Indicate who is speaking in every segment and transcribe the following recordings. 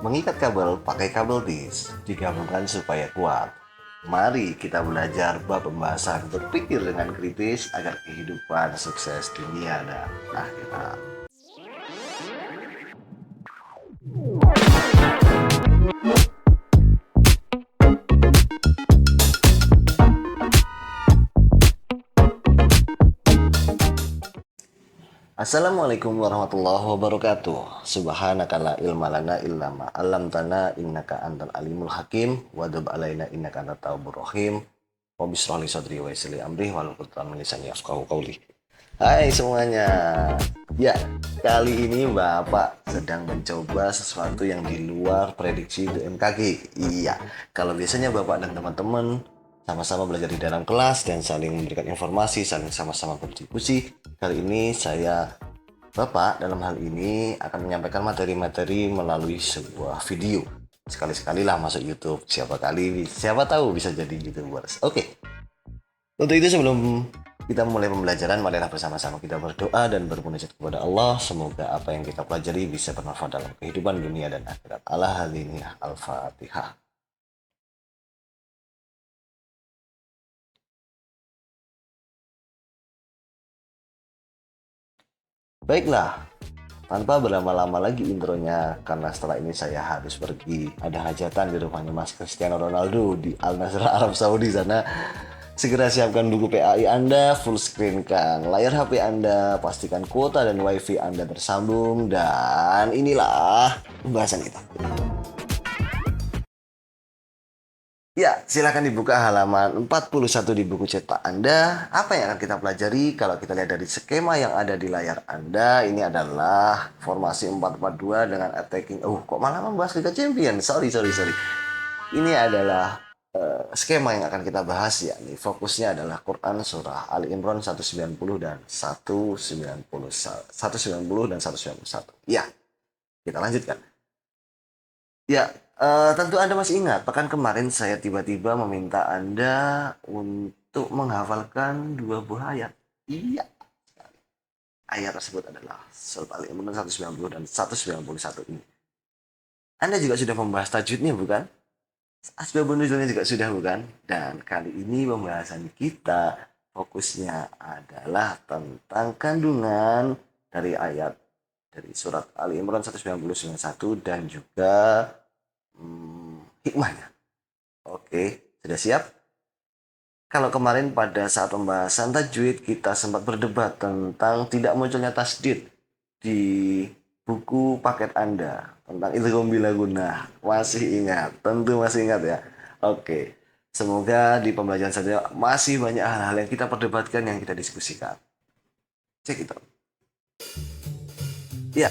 Speaker 1: Mengikat kabel pakai kabel disk digabungkan supaya kuat. Mari kita belajar bab pembahasan berpikir dengan kritis agar kehidupan sukses dunia dan akhirat. Assalamualaikum warahmatullahi wabarakatuh. Subhanaka la ilma lana illa ma 'allamtana innaka antal alimul hakim wa dub alaina innaka antat tawwabur rahim. Wa bishrah li sadri wa yassir li amri wahlul 'uqdatam min lisani yafqahu qawli. Hai semuanya. Ya, kali ini Bapak sedang mencoba sesuatu yang di luar prediksi BMKG. Iya, kalau biasanya Bapak dan teman-teman sama-sama belajar di dalam kelas dan saling memberikan informasi, saling sama-sama berdiskusi. Kali ini Bapak dalam hal ini akan menyampaikan materi-materi melalui sebuah video. Sekali-sekali lah masuk YouTube. Siapa tahu bisa jadi YouTubers. Oke. Untuk itu sebelum kita mulai pembelajaran, marilah bersama-sama kita berdoa dan bermunajat kepada Allah. Semoga apa yang kita pelajari bisa bermanfaat dalam kehidupan dunia dan akhirat. Al-Hadiniyah Al-Fatihah. Baiklah, tanpa berlama-lama lagi intronya, karena setelah ini saya harus pergi. Ada hajatan di rumahnya Mas Cristiano Ronaldo di Al Nassr Arab Saudi sana. Segera siapkan buku PAI Anda, full screen kan layar HP Anda, pastikan kuota dan WiFi Anda tersambung, dan inilah pembahasan kita. Ya, silakan dibuka halaman 41 di buku cetak Anda. Apa yang akan kita pelajari kalau kita lihat dari skema yang ada di layar Anda? Ini adalah formasi 4-4-2 dengan attacking. Kok malah membahas Liga Champions? Sorry. Ini adalah skema yang akan kita bahas, ya. Nih, fokusnya adalah Quran surah Ali Imran 190 dan 190 dan 191. Ya, kita lanjutkan. Ya, tentu Anda masih ingat, pekan kemarin saya tiba-tiba meminta Anda untuk menghafalkan dua buah ayat. Iya, ayat tersebut adalah surat Ali Imran 190 dan 191 ini. Anda juga sudah membahas tajwidnya, bukan? Asbabun nuzulnya juga sudah, bukan? Dan kali ini pembahasan kita fokusnya adalah tentang kandungan dari ayat dari surat Ali Imran 191 dan juga hikmahnya. Oke, sudah siap? Kalau kemarin pada saat pembahasan tajwid kita sempat berdebat tentang tidak munculnya tasdid di buku paket Anda tentang idgham bila gunnah. Masih ingat? Tentu masih ingat, ya. Oke. Semoga di pembelajaran saja masih banyak hal-hal yang kita perdebatkan, yang kita diskusikan. Cek itu. Ya,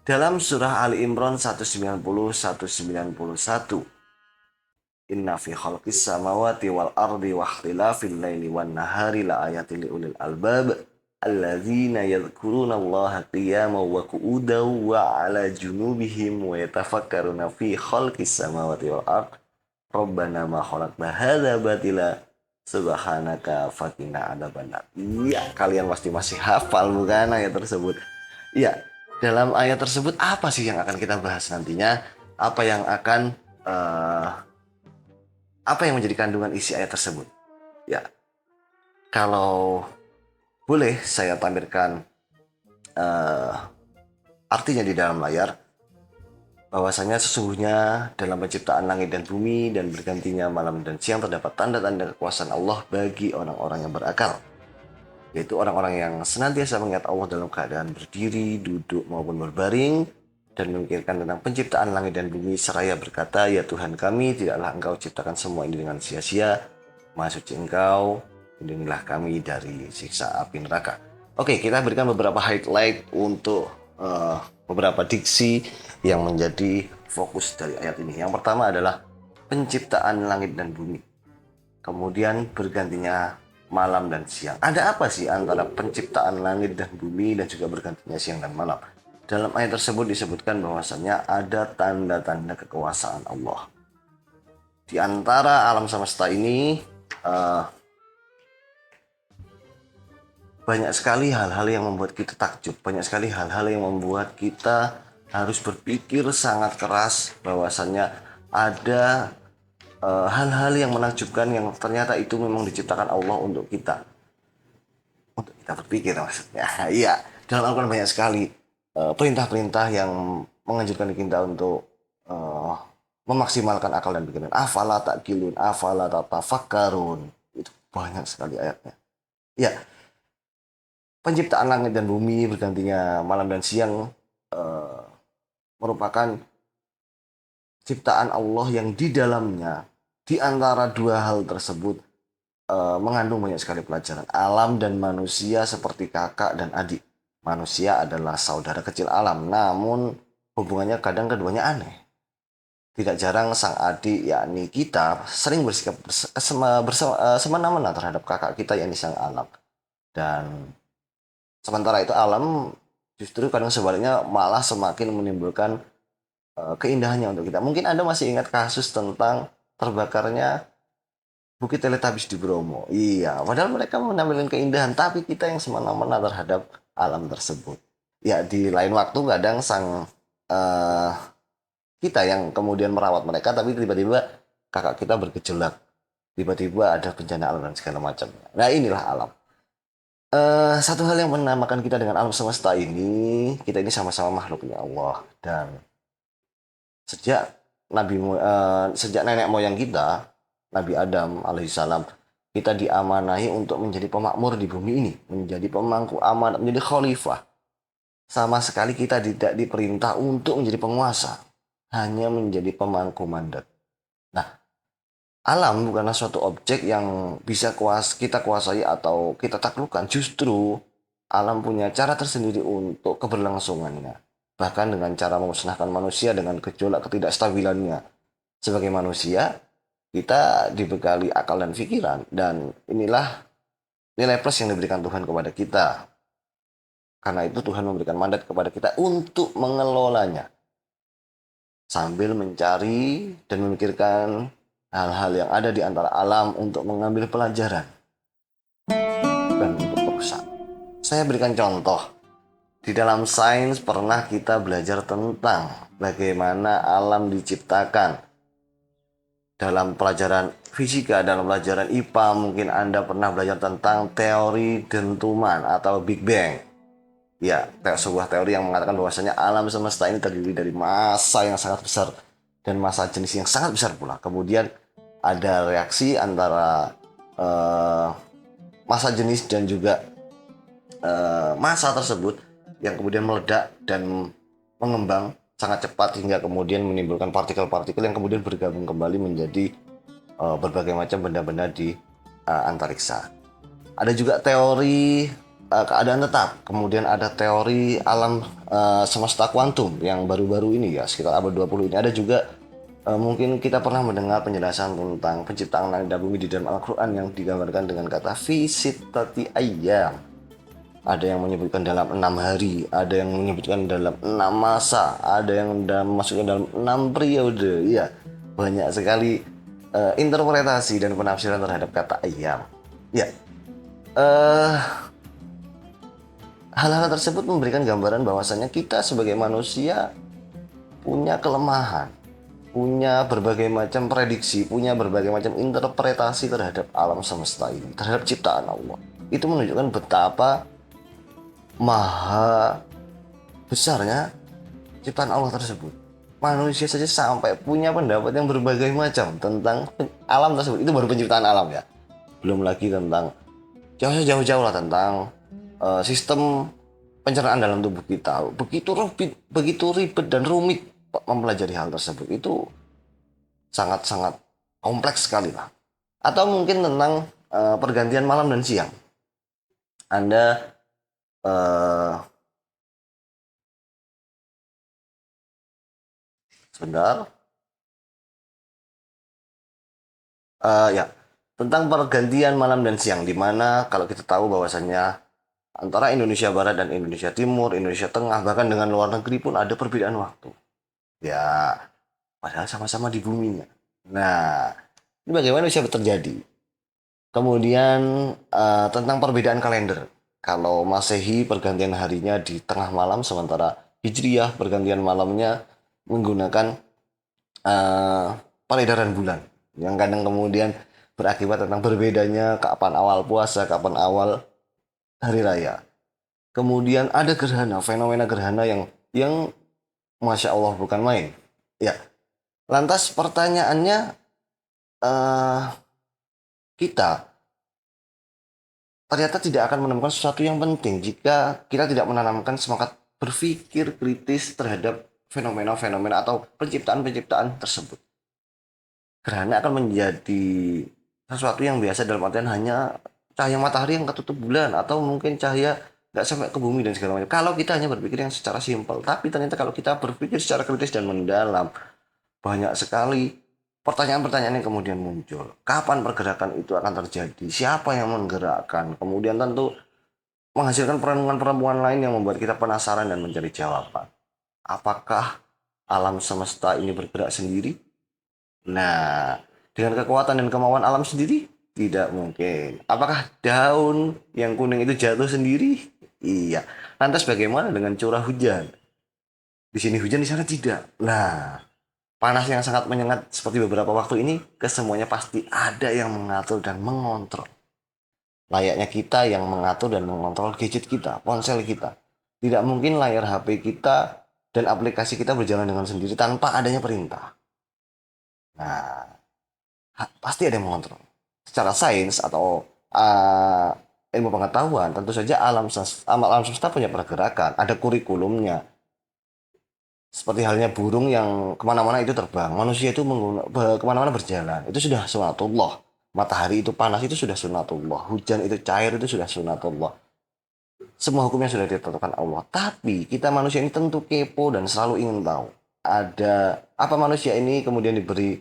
Speaker 1: dalam surah Ali Imran 190-191, Inna fi khalqis samawati wal ardi wa ikhtilafil laili wan nahari la ayatin li ulil albab alladzina yadhkuruna Allaha qiyaman wa qu'udan wa 'ala junubihim wa yatafakkaruna fi khalqis samawati wal ardi Rabbana ma khalaqta hadza batila subhanaka faqina adzabannar. Iya, kalian pasti masih hafal, bukan, ayat tersebut? Iya, dalam ayat tersebut apa sih yang akan kita bahas nantinya? Apa yang akan uh, apa yang menjadi kandungan isi ayat tersebut? Ya, kalau boleh saya tampilkan uh, artinya di dalam layar, bahwasanya sesungguhnya dalam penciptaan langit dan bumi dan bergantinya malam dan siang terdapat tanda-tanda kekuasaan Allah bagi orang-orang yang berakal, yaitu orang-orang yang senantiasa mengingat Allah dalam keadaan berdiri, duduk maupun berbaring, dan memikirkan tentang penciptaan langit dan bumi seraya berkata, ya Tuhan kami, tidaklah Engkau ciptakan semua ini dengan sia-sia. Maha suci Engkau, lindungilah kami dari siksa api neraka. Oke, kita berikan beberapa highlight untuk beberapa diksi yang menjadi fokus dari ayat ini. Yang pertama adalah penciptaan langit dan bumi. Kemudian bergantinya malam dan siang. Ada apa sih antara penciptaan langit dan bumi dan juga bergantinya siang dan malam? Dalam ayat tersebut disebutkan bahwasannya ada tanda-tanda kekuasaan Allah. Di antara alam semesta ini banyak sekali hal-hal yang membuat kita takjub, banyak sekali hal-hal yang membuat kita harus berpikir sangat keras bahwasannya ada hal-hal yang menakjubkan yang ternyata itu memang diciptakan Allah untuk kita berpikir maksudnya. Iya, dalam Al-Quran banyak sekali perintah-perintah yang menganjurkan kita untuk eh, memaksimalkan akal dan pikiran. Afala ta'qilun, afala tatafakkarun. Itu banyak sekali ayatnya. Ya, penciptaan langit dan bumi bergantinya malam dan siang eh, merupakan ciptaan Allah yang di dalamnya di antara dua hal tersebut mengandung banyak sekali pelajaran. Alam dan manusia seperti kakak dan adik. Manusia adalah saudara kecil alam, namun hubungannya kadang keduanya aneh. Tidak jarang sang adik, yakni kita, sering bersikap semena-mena terhadap kakak kita, yakni sang alam. Dan sementara itu alam justru kadang sebaliknya malah semakin menimbulkan keindahannya untuk kita. Mungkin Anda masih ingat kasus tentang terbakarnya Bukit Teletabis di Bromo. Iya, padahal mereka menampilkan keindahan, tapi kita yang semena-mena terhadap alam tersebut. Ya, di lain waktu kadang sang eh, kita yang kemudian merawat mereka, tapi tiba-tiba kakak kita bergejolak. Tiba-tiba ada bencana alam dan segala macam. Nah, inilah alam. Satu hal yang menamakan kita dengan alam semesta ini, kita ini sama-sama makhluknya Allah. Dan sejak sejak nenek moyang kita, Nabi Adam alaihissalam, kita diamanahi untuk menjadi pemakmur di bumi ini, menjadi pemangku amanat, menjadi khalifah. Sama sekali kita tidak diperintah untuk menjadi penguasa, hanya menjadi pemangku mandat. Nah, alam bukanlah suatu objek yang bisa kita kuasai atau kita taklukkan. Justru alam punya cara tersendiri untuk keberlangsungannya. Bahkan dengan cara memusnahkan manusia dengan gejolak ketidakstabilannya. Sebagai manusia, kita dibekali akal dan pikiran. Dan inilah nilai plus yang diberikan Tuhan kepada kita. Karena itu Tuhan memberikan mandat kepada kita untuk mengelolanya. Sambil mencari dan memikirkan hal-hal yang ada di antara alam untuk mengambil pelajaran. Bukan untuk merusak. Saya berikan contoh. Di dalam sains pernah kita belajar tentang bagaimana alam diciptakan. Dalam pelajaran fisika, dalam pelajaran IPA, mungkin Anda pernah belajar tentang teori dentuman atau Big Bang. Ya, sebuah teori yang mengatakan bahwasanya alam semesta ini terdiri dari massa yang sangat besar dan massa jenis yang sangat besar pula. Kemudian ada reaksi antara massa jenis dan juga massa tersebut yang kemudian meledak dan mengembang sangat cepat hingga kemudian menimbulkan partikel-partikel yang kemudian bergabung kembali menjadi berbagai macam benda-benda di antariksa. Ada juga teori keadaan tetap, kemudian ada teori alam semesta kuantum yang baru-baru ini ya, sekitar abad 20 ini. Ada juga mungkin kita pernah mendengar penjelasan tentang penciptaan langit dan bumi di dalam Al-Quran yang digambarkan dengan kata fi sittati ayyam. Ada yang menyebutkan dalam 6 hari, ada yang menyebutkan dalam 6 masa, ada yang masuknya dalam 6 periode. Iya, banyak sekali interpretasi dan penafsiran terhadap kata ayam. Ya, hal-hal tersebut memberikan gambaran bahwasanya kita sebagai manusia punya kelemahan, punya berbagai macam prediksi, punya berbagai macam interpretasi terhadap alam semesta ini, terhadap ciptaan Allah. Itu menunjukkan betapa maha besarnya ciptaan Allah tersebut. Manusia saja sampai punya pendapat yang berbagai macam tentang alam tersebut. Itu baru penciptaan alam ya. Belum lagi tentang jauh-jauh lah tentang sistem pencernaan dalam tubuh kita. Begitu ribet dan rumit mempelajari hal tersebut. Itu sangat-sangat kompleks sekali lah. Atau mungkin tentang pergantian malam dan siang. Anda sebentar. Ya, tentang pergantian malam dan siang, di mana kalau kita tahu bahwasannya antara Indonesia Barat dan Indonesia Timur, Indonesia Tengah, bahkan dengan luar negeri pun ada perbedaan waktu. Ya, padahal sama-sama di buminya. Nah, ini bagaimana bisa terjadi? Kemudian tentang perbedaan kalender. Kalau Masehi pergantian harinya di tengah malam, sementara Hijriyah, pergantian malamnya menggunakan peredaran bulan yang kadang kemudian berakibat tentang berbedanya kapan awal puasa, kapan awal hari raya. Kemudian ada gerhana, fenomena gerhana yang Masya Allah bukan main. Ya, lantas pertanyaannya, eh, kita ternyata tidak akan menemukan sesuatu yang penting jika kita tidak menanamkan semangat berpikir kritis terhadap fenomena-fenomena atau penciptaan-penciptaan tersebut. Gerhana akan menjadi sesuatu yang biasa dalam artian hanya cahaya matahari yang ketutup bulan atau mungkin cahaya nggak sampai ke bumi dan segala macam. Kalau kita hanya berpikir yang secara simpel, tapi ternyata kalau kita berpikir secara kritis dan mendalam, banyak sekali pertanyaan-pertanyaan yang kemudian muncul. Kapan pergerakan itu akan terjadi? Siapa yang menggerakkan? Kemudian tentu menghasilkan perenungan-perenungan lain yang membuat kita penasaran dan mencari jawaban. Apakah alam semesta ini bergerak sendiri? Nah, dengan kekuatan dan kemauan alam sendiri, tidak mungkin. Apakah daun yang kuning itu jatuh sendiri? Iya. Lantas bagaimana dengan curah hujan? Di sini hujan, di sana tidak. Nah, panas yang sangat menyengat seperti beberapa waktu ini, kesemuanya pasti ada yang mengatur dan mengontrol. Layaknya kita yang mengatur dan mengontrol gadget kita, ponsel kita. Tidak mungkin layar HP kita dan aplikasi kita berjalan dengan sendiri tanpa adanya perintah. Nah, pasti ada yang mengontrol. Secara sains atau ilmu pengetahuan, tentu saja alam semesta punya pergerakan, ada kurikulumnya. Seperti halnya burung yang kemana-mana itu terbang, manusia itu kemana-mana berjalan, itu sudah sunatullah. Matahari itu panas itu sudah sunatullah, hujan itu cair itu sudah sunatullah. Semua hukumnya sudah ditetapkan Allah. Tapi kita manusia ini tentu kepo dan selalu ingin tahu. Ada apa manusia ini kemudian diberi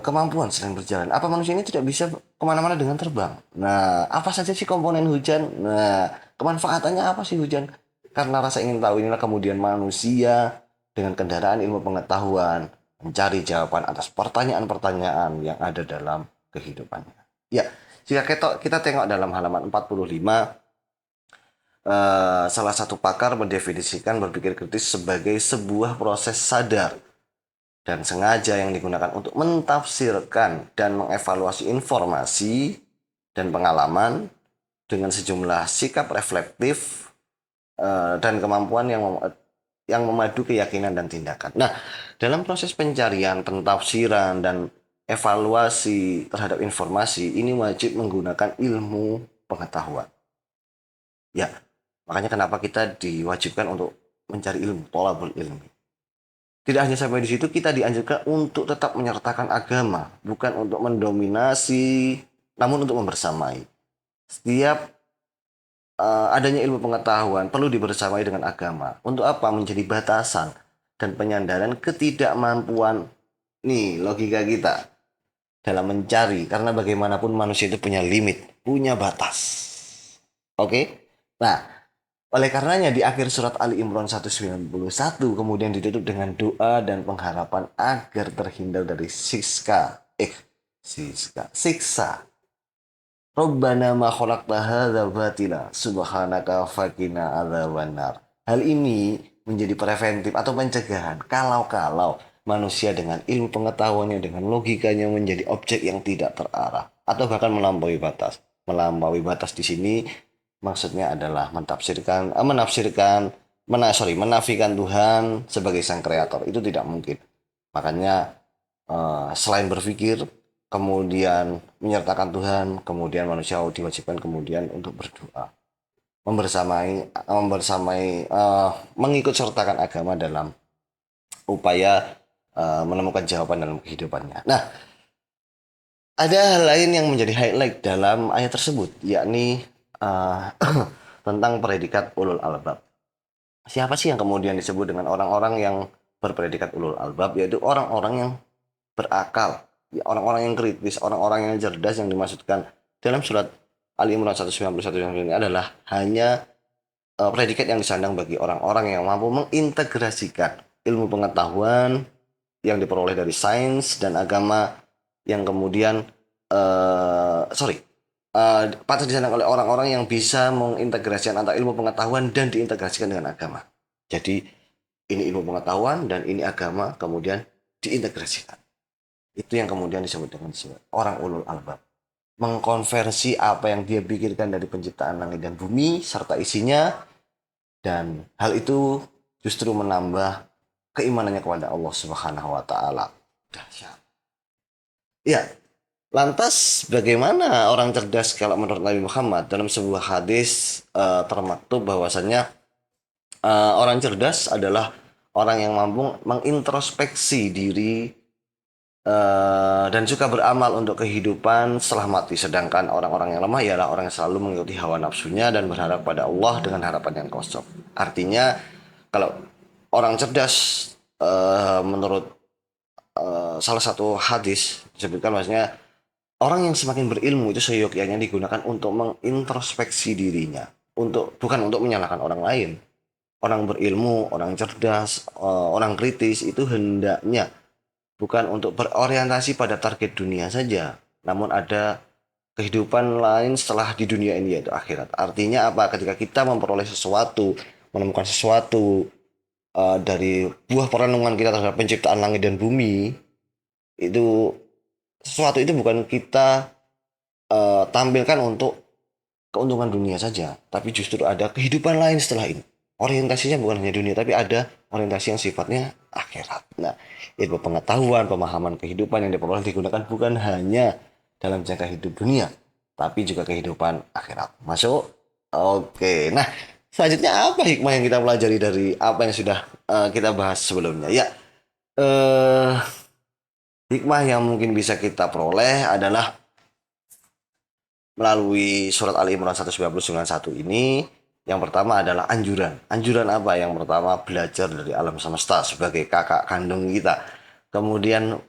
Speaker 1: kemampuan selain berjalan. Apa manusia ini tidak bisa kemana-mana dengan terbang? Nah, apa saja sih komponen hujan? Nah, kemanfaatannya apa sih hujan? Karena rasa ingin tahu inilah kemudian manusia dengan kendaraan ilmu pengetahuan mencari jawaban atas pertanyaan-pertanyaan yang ada dalam kehidupannya. Ya, jika kita tengok dalam halaman 45, salah satu pakar mendefinisikan berpikir kritis sebagai sebuah proses sadar dan sengaja yang digunakan untuk mentafsirkan dan mengevaluasi informasi dan pengalaman dengan sejumlah sikap reflektif dan kemampuan yang memadu keyakinan dan tindakan. Nah, dalam proses pencarian, pentafsiran, dan evaluasi terhadap informasi, ini wajib menggunakan ilmu pengetahuan. Ya, makanya kenapa kita diwajibkan untuk mencari ilmu, thalabul ilmi. Tidak hanya sampai di situ, kita dianjurkan untuk tetap menyertakan agama, bukan untuk mendominasi, namun untuk membersamai. Setiap adanya ilmu pengetahuan perlu dibersamai dengan agama. Untuk apa? Menjadi batasan dan penyandaran ketidakmampuan nih logika kita dalam mencari, karena bagaimanapun manusia itu punya limit, punya batas. Oke? Nah, oleh karenanya di akhir surat Ali Imran 191 kemudian ditutup dengan doa dan pengharapan agar terhindar dari siksa. Rabbana ma khalaqta hadza batila subhanaka faqina adzabannar. Hal ini menjadi preventif atau pencegahan kalau manusia dengan ilmu pengetahuannya, dengan logikanya menjadi objek yang tidak terarah atau bahkan melampaui batas. Melampaui batas di sini maksudnya adalah menafikan Tuhan sebagai sang kreator. Itu tidak mungkin. Makanya selain berpikir, kemudian menyertakan Tuhan, kemudian manusia diwajibkan kemudian untuk berdoa, mengikut sertakan agama dalam upaya menemukan jawaban dalam kehidupannya. Nah, ada hal lain yang menjadi highlight dalam ayat tersebut, yakni uh, tentang predikat ulul albab. Siapa sih yang kemudian disebut dengan orang-orang yang berpredikat ulul albab, yaitu orang-orang yang berakal, ya, orang-orang yang kritis, orang-orang yang cerdas yang dimaksudkan dalam surat Ali Imran 191 ini adalah hanya predikat yang disandang bagi orang-orang yang mampu mengintegrasikan ilmu pengetahuan yang diperoleh dari sains dan agama yang kemudian patut disandang oleh orang-orang yang bisa mengintegrasikan antara ilmu pengetahuan dan diintegrasikan dengan agama. Jadi Ini ilmu pengetahuan dan ini agama, kemudian diintegrasikan. Itu yang kemudian disebut dengan orang ulul albab. Mengkonversi apa yang dia pikirkan dari penciptaan langit dan bumi serta isinya, dan hal itu justru menambah keimanannya kepada Allah Subhanahu wa taala. Dahsyat. Ya, lantas bagaimana orang cerdas kalau menurut Nabi Muhammad? Dalam sebuah hadis termaktub bahwasanya orang cerdas adalah orang yang mampu mengintrospeksi diri dan suka beramal untuk kehidupan setelah mati. Sedangkan orang-orang yang lemah ialah orang yang selalu mengikuti hawa nafsunya dan berharap pada Allah dengan harapan yang kosong. Artinya kalau orang cerdas menurut salah satu hadis disebutkan maksudnya orang yang semakin berilmu itu seyogyanya digunakan untuk mengintrospeksi dirinya, untuk bukan untuk menyalahkan orang lain. Orang berilmu, orang cerdas, orang kritis itu hendaknya bukan untuk berorientasi pada target dunia saja, namun ada kehidupan lain setelah di dunia ini yaitu akhirat. Artinya apa? Ketika kita memperoleh sesuatu, menemukan sesuatu dari buah perenungan kita terhadap penciptaan langit dan bumi, itu sesuatu itu bukan kita tampilkan untuk keuntungan dunia saja, tapi justru ada kehidupan lain setelah ini. Orientasinya bukan hanya dunia, tapi ada orientasi yang sifatnya akhirat. Nah, ilmu pengetahuan, pemahaman kehidupan yang diperoleh digunakan bukan hanya dalam jangka hidup dunia, tapi juga kehidupan akhirat. Masuk? Oke. Nah, selanjutnya apa hikmah yang kita pelajari dari apa yang sudah kita bahas sebelumnya? Ya, eh, hikmah yang mungkin bisa kita peroleh adalah melalui surat Ali Imran 191 ini, yang pertama adalah anjuran. Anjuran apa? Yang pertama belajar dari alam semesta sebagai kakak kandung kita. Kemudian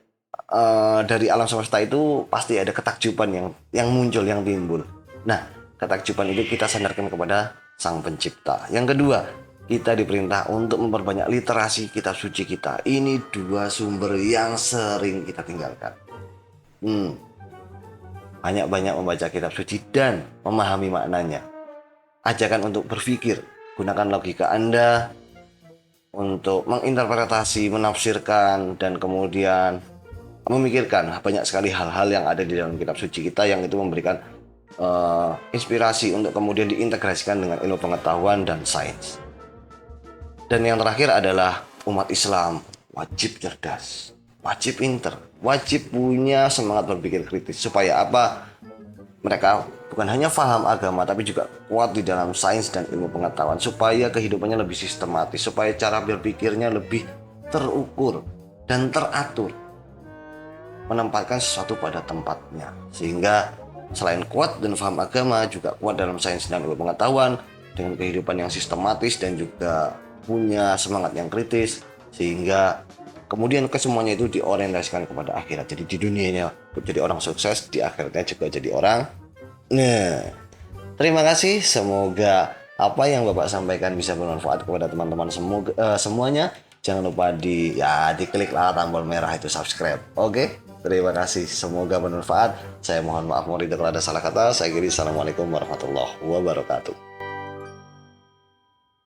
Speaker 1: dari alam semesta itu pasti ada ketakjuban yang muncul, yang timbul. Nah, ketakjuban itu kita sandarkan kepada Sang Pencipta. Yang kedua, kita diperintah untuk memperbanyak literasi kitab suci kita. Ini dua sumber yang sering kita tinggalkan. Banyak-banyak membaca kitab suci dan memahami maknanya. Ajakan untuk berpikir, gunakan logika Anda untuk menginterpretasi, menafsirkan, dan kemudian memikirkan banyak sekali hal-hal yang ada di dalam kitab suci kita yang itu memberikan inspirasi untuk kemudian diintegrasikan dengan ilmu pengetahuan dan sains. Dan yang terakhir adalah umat Islam wajib cerdas, wajib pinter, wajib punya semangat berpikir kritis supaya apa? Mereka bukan hanya paham agama tapi juga kuat di dalam sains dan ilmu pengetahuan supaya kehidupannya lebih sistematis, supaya cara berpikirnya lebih terukur dan teratur, menempatkan sesuatu pada tempatnya, sehingga selain kuat dan paham agama juga kuat dalam sains dan ilmu pengetahuan dengan kehidupan yang sistematis dan juga punya semangat yang kritis, sehingga kemudian kesemuanya itu diorientasikan kepada akhirat. Jadi di dunianya jadi orang sukses, di akhiratnya juga jadi orang. Nah, terima kasih. Semoga apa yang Bapak sampaikan bisa bermanfaat kepada teman-teman semuanya. Jangan lupa diklik lah tombol merah itu subscribe. Oke, terima kasih. Semoga bermanfaat. Saya mohon maaf kalau ada salah kata. Saya kira assalamualaikum warahmatullahi wabarakatuh.